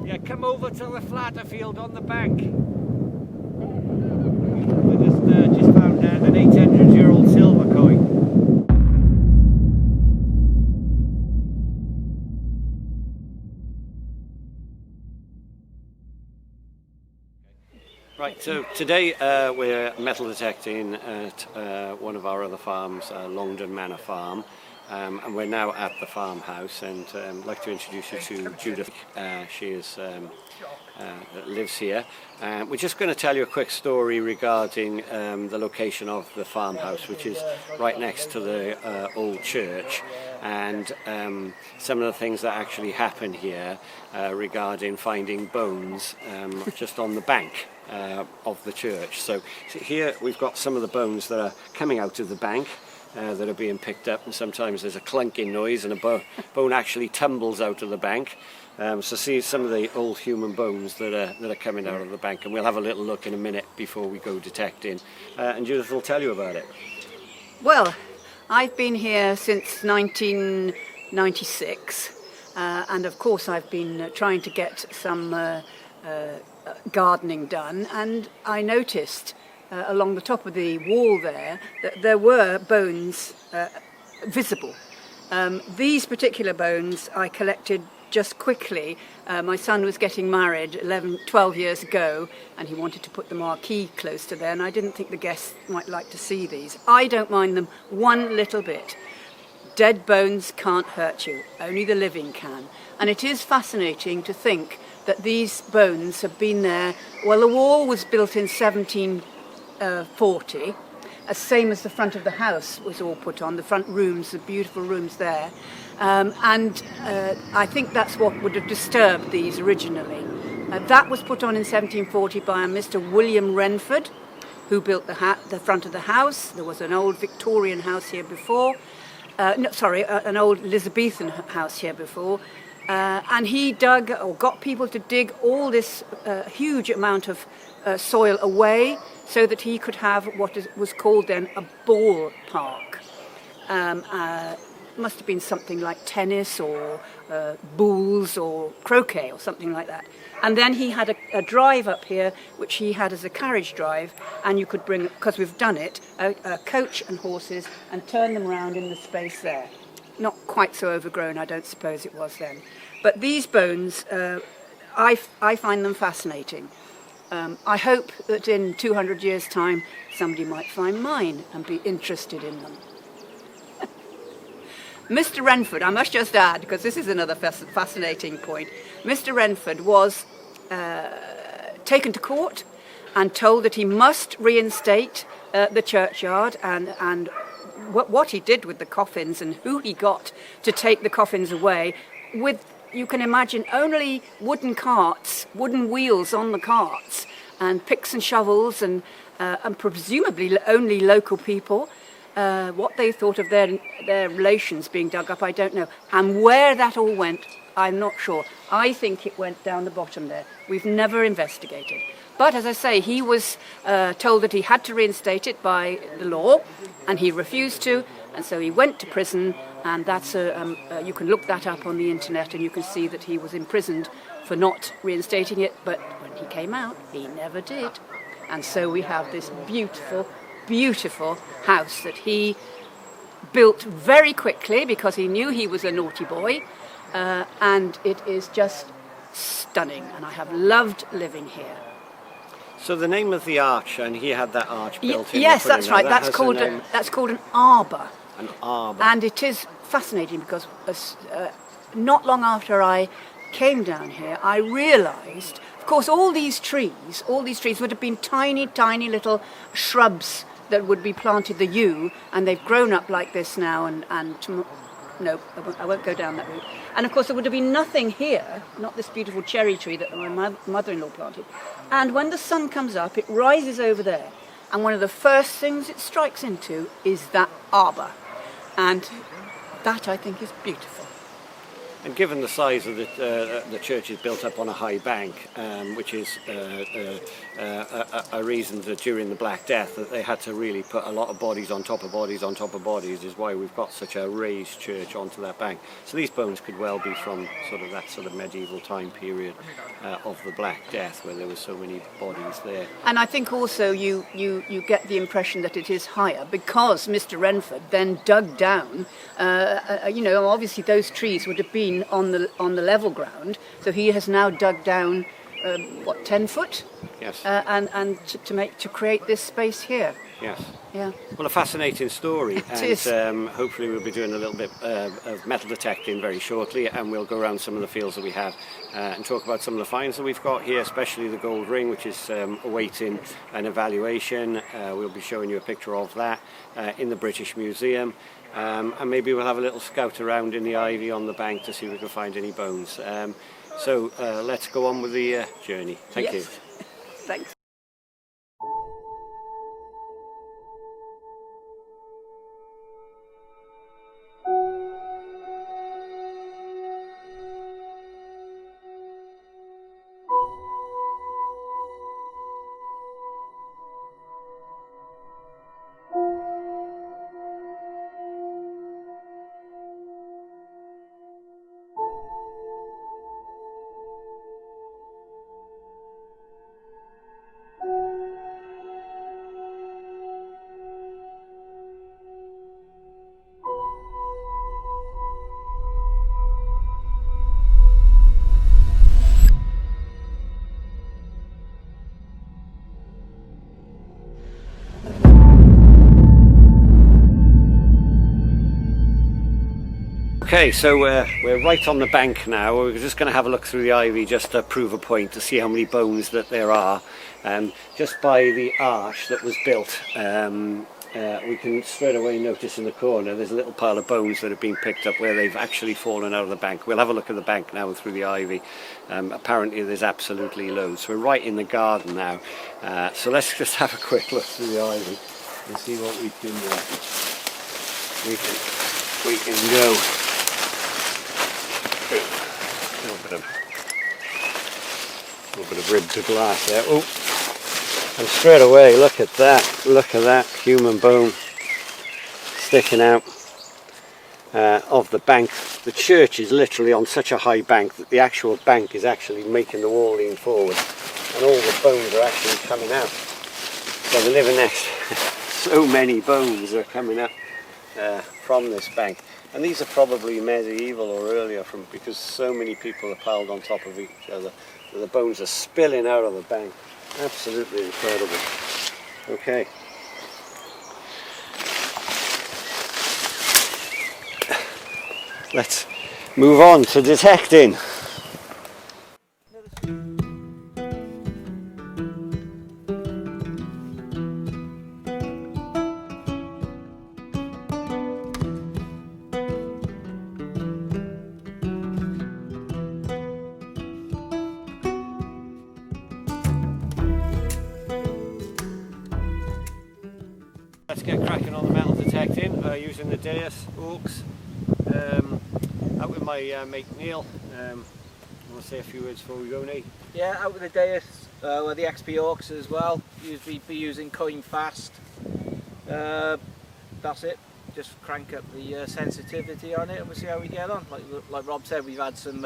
Yeah, come over to the flatter field on the bank. We just found an 800-year-old silver coin. Right, so today we're metal detecting at one of our other farms, Longdon Manor Farm, and we're now at the farmhouse, and I'd like to introduce you to Judith. She lives here. We're just going to tell you a quick story regarding the location of the farmhouse, which is right next to the old church, and some of the things that actually happen here regarding finding bones just on the bank of the church. So here we've got some of the bones that are coming out of the bank that are being picked up, and sometimes there's a clunking noise and a bone actually tumbles out of the bank. So see some of the old human bones that are coming out of the bank, and we'll have a little look in a minute before we go detecting, and Judith will tell you about it. Well, I've been here since 1996, and of course I've been trying to get some gardening done, and I noticed along the top of the wall there that there were bones visible. These particular bones I collected just quickly. My son was getting married 12 years ago, and he wanted to put the marquee close to there, and I didn't think the guests might like to see these. I don't mind them one little bit. Dead bones can't hurt you, only the living can. And it is fascinating to think that these bones have been there. Well, the wall was built in 1740, same as the front of the house was all put on, the front rooms, the beautiful rooms there. I think that's what would have disturbed these originally. That was put on in 1740 by a Mr. William Renford, who built the front of the house. There was an old Victorian house here before. An old Elizabethan house here before. And he dug, or got people to dig all this huge amount of soil away so that he could have what was called then a ball park. Must have been something like tennis or bowls or croquet or something like that. And then he had a drive up here, which he had as a carriage drive, and you could bring, because we've done it, a coach and horses and turn them around in the space there. Not quite so overgrown, I don't suppose it was then. But these bones, I find them fascinating. I hope that in 200 years' time, somebody might find mine and be interested in them. Mr. Renford, I must just add, because this is another fascinating point, Mr. Renford was taken to court and told that he must reinstate the churchyard, and what he did with the coffins and who he got to take the coffins away with, you can imagine, only wooden carts, wooden wheels on the carts, and picks and shovels, and presumably only local people. What they thought of their relations being dug up, I don't know. And where that all went, I'm not sure. I think it went down the bottom there. We've never investigated. But as I say, he was told that he had to reinstate it by the law, and he refused to, and so he went to prison, and that's you can look that up on the internet, and you can see that he was imprisoned for not reinstating it, but when he came out, he never did. And so we have this beautiful, beautiful house that he built very quickly because he knew he was a naughty boy, and it is just stunning, and I have loved living here. So the name of the arch, and he had that arch built in. Yes, that's right. That's called an arbor. An arbor. And it is fascinating because not long after I came down here, I realised, of course, all these trees would have been tiny, tiny little shrubs that would be planted, the yew, and they've grown up like this now, no, I won't go down that route. And of course there would have been nothing here, not this beautiful cherry tree that my mother-in-law planted. And when the sun comes up, it rises over there, and one of the first things it strikes into is that arbour. And that, I think, is beautiful. And given the size of the church is built up on a high bank, which is a reason that during the Black Death that they had to really put a lot of bodies on top of bodies on top of bodies, is why we've got such a raised church onto that bank. So these bones could well be from that sort of medieval time period of the Black Death, where there were so many bodies there. And I think also you get the impression that it is higher because Mr. Renford then dug down. Obviously those trees would have been on the level ground, so he has now dug down 10 foot? Yes. And to create this space here. Yes. Yeah. Well, a fascinating story. It is. Hopefully we'll be doing a little bit of metal detecting very shortly, and we'll go around some of the fields that we have and talk about some of the finds that we've got here, especially the gold ring, which is awaiting an evaluation. We'll be showing you a picture of that in the British Museum. And maybe we'll have a little scout around in the ivy on the bank to see if we can find any bones. So let's go on with the journey. Thank you. Thanks. Okay, so we're right on the bank now. We're just going to have a look through the ivy just to prove a point, to see how many bones that there are. Just by the arch that was built, we can straight away notice in the corner there's a little pile of bones that have been picked up where they've actually fallen out of the bank. We'll have a look at the bank now and through the ivy. Apparently there's absolutely loads. We're right in the garden now, so let's just have a quick look through the ivy and see what we can we can go. A little bit of ribbed to glass there. Oh, and straight away, look at that human bone sticking out of the bank. The church is literally on such a high bank that the actual bank is actually making the wall lean forward, and all the bones are actually coming out. So they're living next. So many bones are coming up from this bank. And these are probably medieval or earlier, because so many people are piled on top of each other. The bones are spilling out of the bank. Absolutely incredible. Okay. Let's move on to detecting. Let's get cracking on the metal detecting using the Deus Orcs. Out with my mate Neil. I want to say a few words before we go, Nate. Yeah, out with the Deus, with the XP Orcs as well. Usually be using coin fast. That's it. Just crank up the sensitivity on it and we'll see how we get on. Like Rob said, we've had some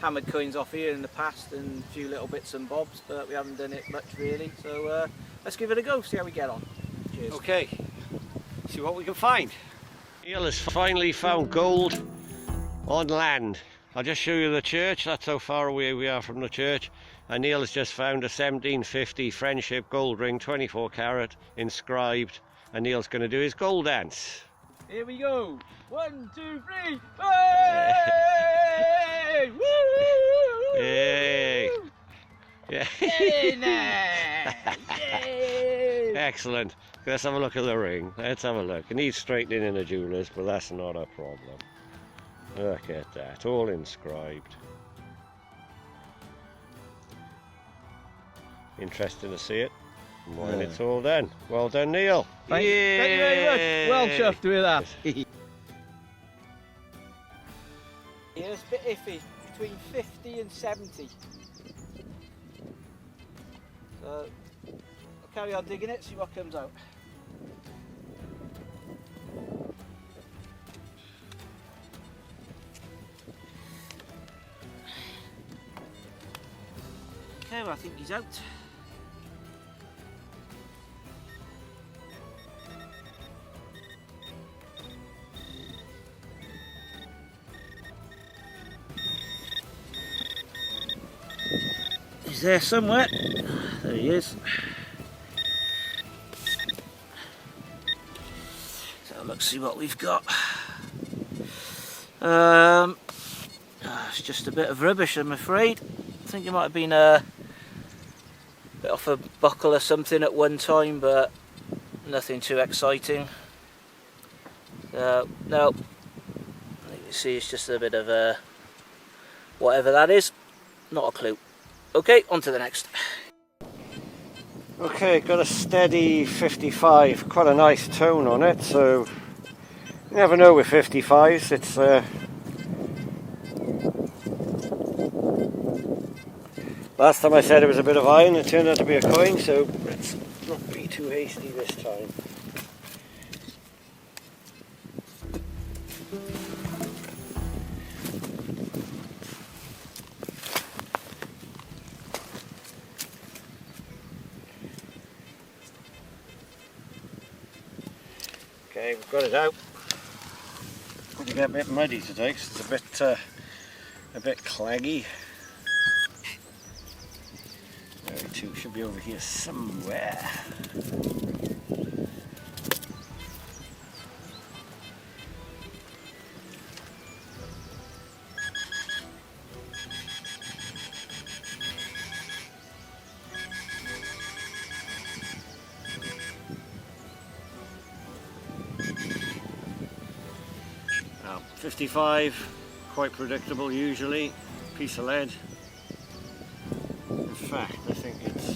hammered coins off here in the past and a few little bits and bobs, but we haven't done it much really. So let's give it a go, see how we get on. Cheers. Okay, see what we can find. Neil has finally found gold on land. I'll just show you the church. That's how far away we are from the church. And Neil has just found a 1750 Friendship gold ring, 24 carat, inscribed. And Neil's going to do his gold dance. Here we go. 1, 2, 3. Hey! Woo! Yay! Yeah. Yay! Yay! Excellent. Let's have a look at the ring. Let's have a look. It needs straightening in the jewellers, but that's not a problem. Look at that, all inscribed. Interesting to see it. And when it's all done. Well done, Neil. Thank you very much. Well chuffed with that. Here's iffy, between 50 and 70. So I'll carry on digging it, see what comes out. Okay, well I think he's out. He's there somewhere. There he is. So let's see what we've got. It's just a bit of rubbish, I'm afraid. I think it might have been a bit off a buckle or something at one time, but nothing too exciting. No, you can see it's just a bit of a whatever that is. Not a clue. Okay, on to the next. Okay, got a steady 55, quite a nice tone on it, so you never know with 55s, it's last time I said it was a bit of iron, it turned out to be a coin, so let's not be too hasty this time. Okay, we've got it out. Going to get a bit muddy today because it's a bit claggy. 32 should be over here somewhere. Now, 55, quite predictable usually, piece of lead. In fact, I think it's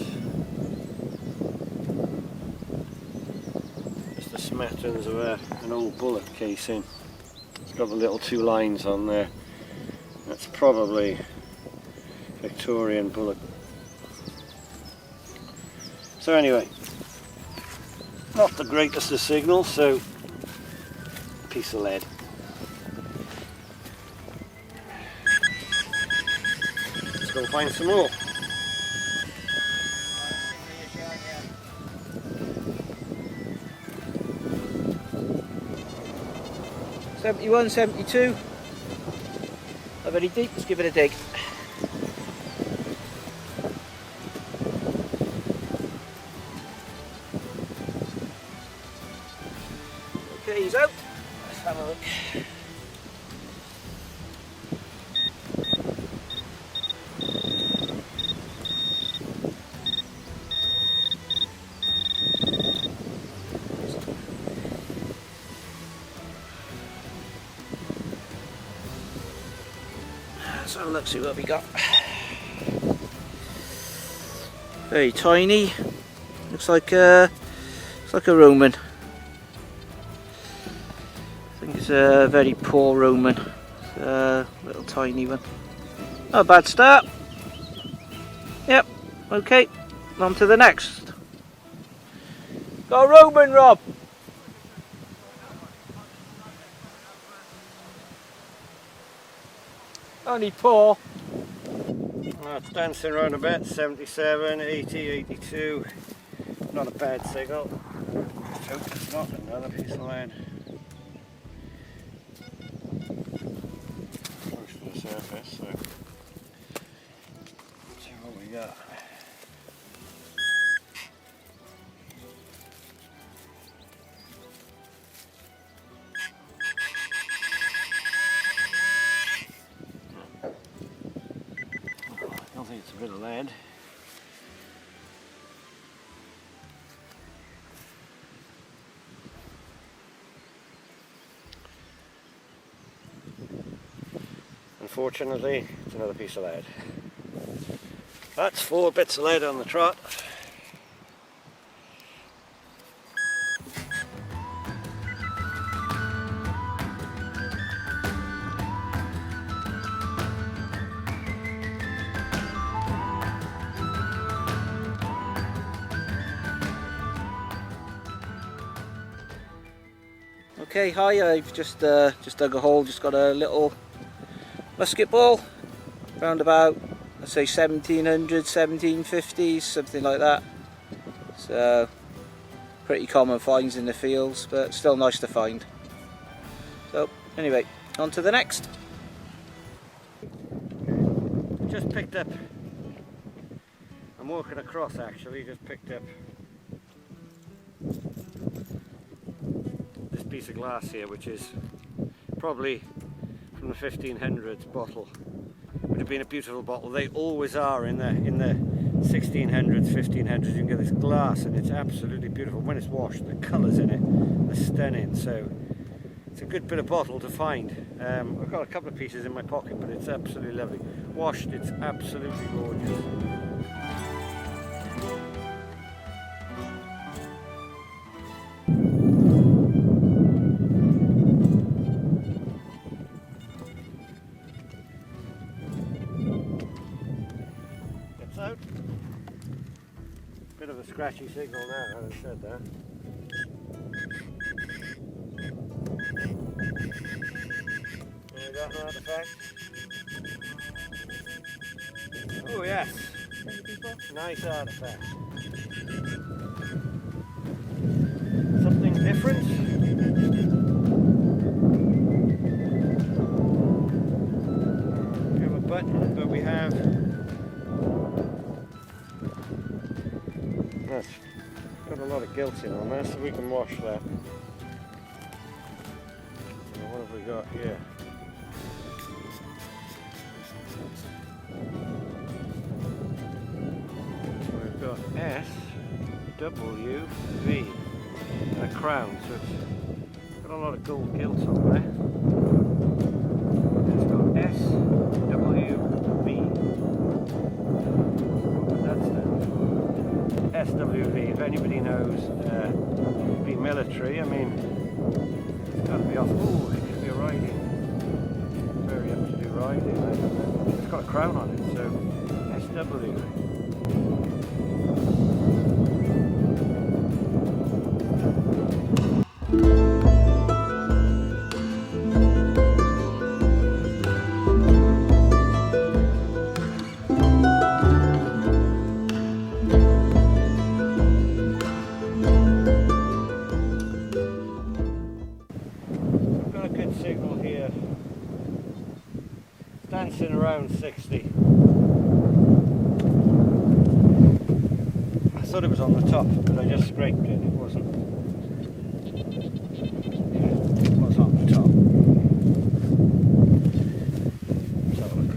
just the smatterings of an old bullet casing. It's got the little two lines on there. That's probably Victorian bullet. So anyway, not the greatest of signals, so piece of lead. Let's go find some more. '71, '72. Not very deep, let's give it a dig. Okay, he's out. Let's have a look. So let's see what we got. Very tiny. Looks like a Roman. I think it's a very poor Roman. It's a little tiny one. Not a bad start. Yep. Okay. On to the next. Got a Roman, Rob. Only poor. Well, it's dancing around a bit, 77, 80, 82. Not a bad signal. Let's hope it's not another piece of lead. Close to the surface, so let's see what we got. I think it's a bit of lead. Unfortunately, it's another piece of lead. That's 4 bits of lead on the trot. Okay, hi, I've just dug a hole, just got a little musket ball, around about, let's say 1700s, 1750s, something like that. So, pretty common finds in the fields, but still nice to find. So, anyway, on to the next. Just picked up, I'm walking across actually, just picked up this piece of glass here, which is probably from the 1500s bottle. Would have been a beautiful bottle. They always are in the 1600s, 1500s. You can get this glass and it's absolutely beautiful. When it's washed, the colours in it are stunning. So it's a good bit of bottle to find. I've got a couple of pieces in my pocket, but it's absolutely lovely. Washed, it's absolutely gorgeous. Gets out. Bit of a scratchy signal now, having said that. You got an artifact? Oh yes, nice artifact. Something different. We have a button, but we have... That's got a lot of gilt in on there, so we can wash that. And what have we got here? We've got SWV and a crown, so it's got a lot of gold gilt on there. It's got SWV. What does that stand for? SWV, if anybody knows, be military, I mean, it's got to be off. Oh, it could be a riding. Very up to do riding. It's got a crown on it, so SW. I've got a good signal here. It's dancing around 60. I thought it was on the top, but I just scraped it. It wasn't. Yeah, it was on the top. Let's have a look.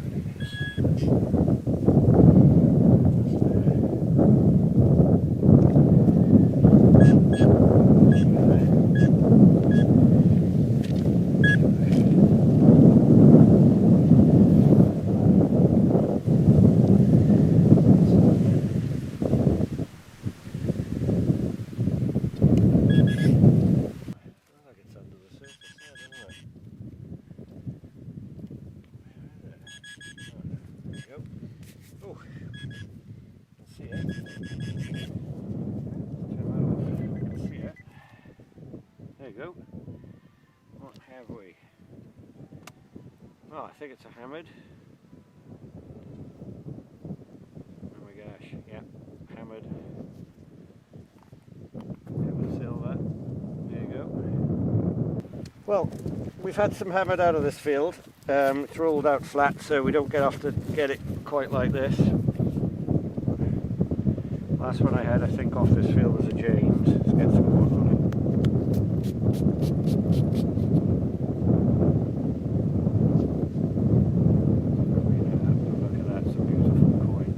Oh, let's see it. Turn that off. Let's see it. There you go. What have we? Oh, I think it's a hammered. Oh my gosh, yeah, hammered. Hammered silver. There you go. Well, we've had some hammered out of this field. It's rolled out flat, so we don't get it quite like this. Last one I had, I think, off this field was a James. Let's get some more on it. Look at that, it's a beautiful coin.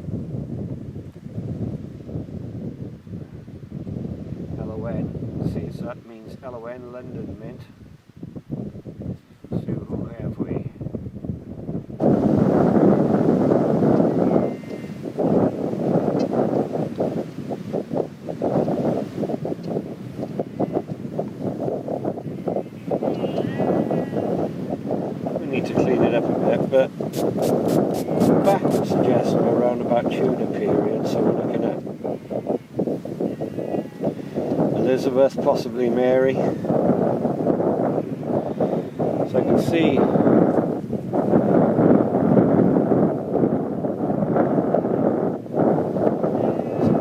LON. See, so that means LON, London Mint. So who have we? Need to clean it up a bit, but the back would suggest we're around about Tudor period, so we're looking at Elizabeth, possibly Mary. So I can see it's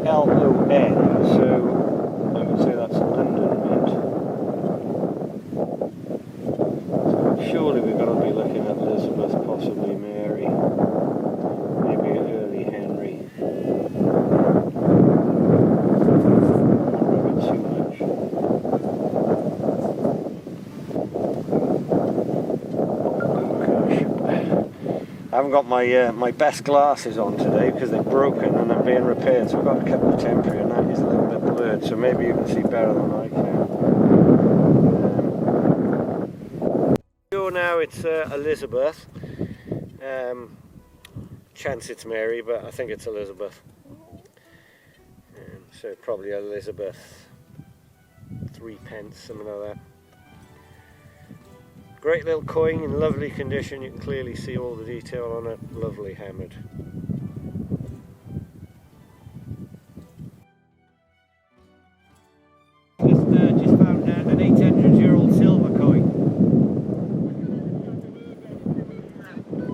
LON, so I would say that's London Mint. So surely we've got to be looking at Elizabeth, possibly Mary, maybe early Henry. Not too much. I haven't got my best glasses on today because they're broken and they're being repaired, so I've got a couple of temporary and that is a little bit blurred, so maybe you can see better than I can. Sure, now it's Elizabeth. Chance it's Mary, but I think it's Elizabeth. So probably Elizabeth 3 pence, something like that. Great little coin in lovely condition, you can clearly see all the detail on it, lovely hammered. Just found an 800-year-old silver coin.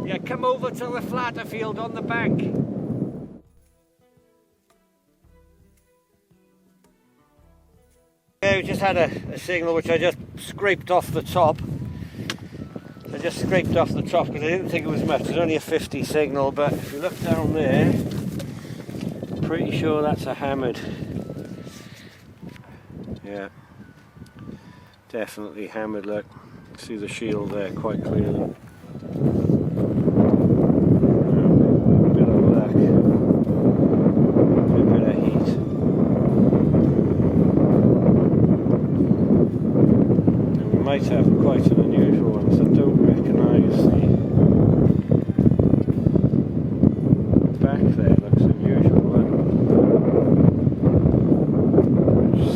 Yeah, come over to the flatter field on the bank. Okay, we just had a signal which I just scraped off the top. I just scraped off the top because I didn't think it was much. It was only a 50 signal, but if you look down there, I'm pretty sure that's a hammered. Yeah, definitely hammered. Look, see the shield there quite clearly. A bit of luck, a bit of heat. And we might have quite an unusual one, so don't recognise the back there, looks unusual.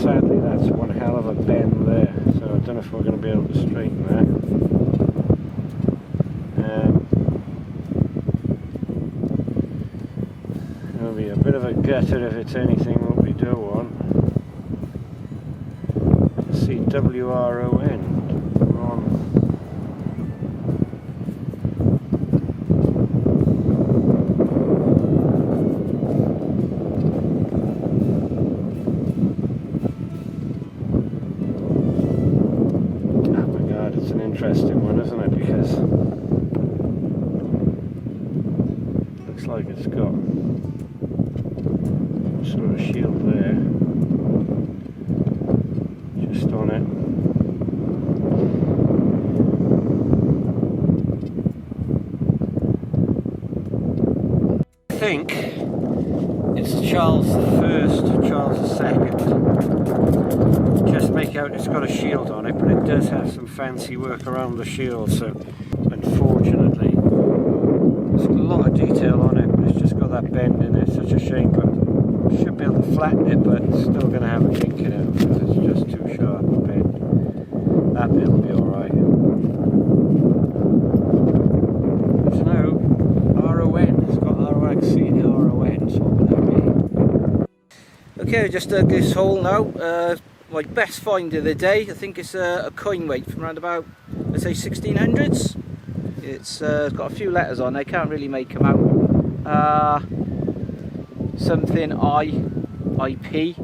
Sadly that's one hell of a bend there, so I don't know if we're going to be able to straighten that. It'll be a bit of a gutter if it's anything what we do want. See WRON. It's an interesting one, isn't it? Because it looks like it's got some sort of shield there, just on it. I think it's Charles I, Charles II. Just make out it's got a shield on it, but it does have some fancy work around the shield, so unfortunately there's a lot of detail on it, but it's just got that bend in it. Such a shame, but should be able to flatten it, but it's still going to have a kink in it because it's just too sharp a bend. That bit will be alright. So now RON, it's got ROXC and RON, so what would that be? Okay, just dug this hole now. My best find of the day, I think it's a coin weight from around about, let's say 1600s. It's got a few letters on, I can't really make them out. Something IP.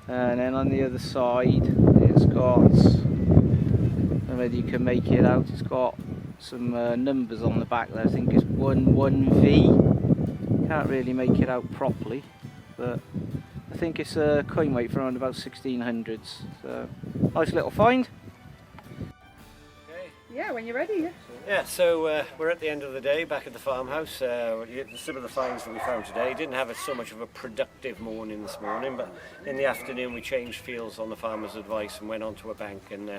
And then on the other side, it's got, I don't know whether you can make it out, it's got some numbers on the back there. I think it's 11V. Can't really make it out properly, but I think it's a coin weight from around about 1600s. So, nice little find. Okay. Yeah, when you're ready. Yeah. Yeah, so we're at the end of the day back at the farmhouse. Some of the finds that we found today didn't have so much of a productive morning this morning, but in the afternoon we changed fields on the farmer's advice and went onto a bank, and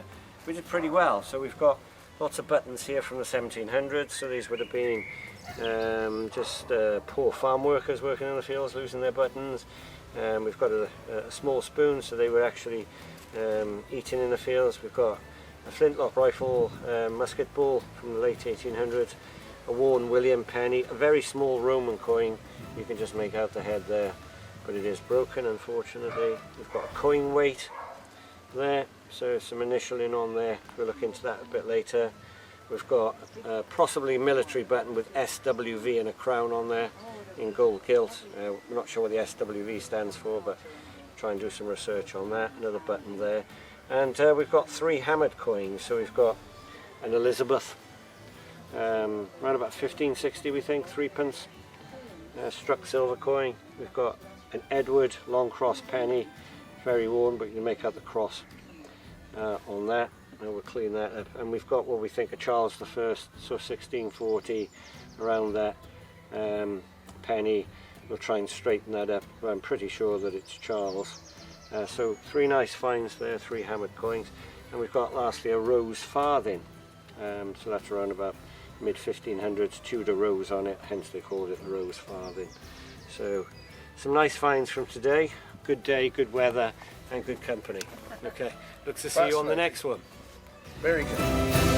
we did pretty well. So we've got lots of buttons here from the 1700s, so these would have been just poor farm workers working in the fields losing their buttons. We've got a small spoon, so they were actually eating in the fields. We've got a flintlock rifle musket ball from the late 1800s, a worn William penny, a very small Roman coin. You can just make out the head there, but it is broken unfortunately. We've got a coin weight, there, so some initialing on there. We'll look into that a bit later. We've got possibly military button with SWV and a crown on there in gold gilt. I'm not sure what the SWV stands for, but try and do some research on that. Another button there. And we've got 3 hammered coins. So we've got an Elizabeth, around about 1560 we think, 3p, struck silver coin. We've got an Edward long cross penny, very worn, but you can make out the cross on that. And we'll clean that up. And we've got what we think a Charles I, so 1640, around that penny. We'll try and straighten that up, but I'm pretty sure that it's Charles. So 3 nice finds there, 3 hammered coins. And we've got lastly a rose farthing. So that's around about mid 1500s, Tudor rose on it, hence they called it the rose farthing. So some nice finds from today. Good day, good weather and good company. Okay, look to see you on the next one. Very good.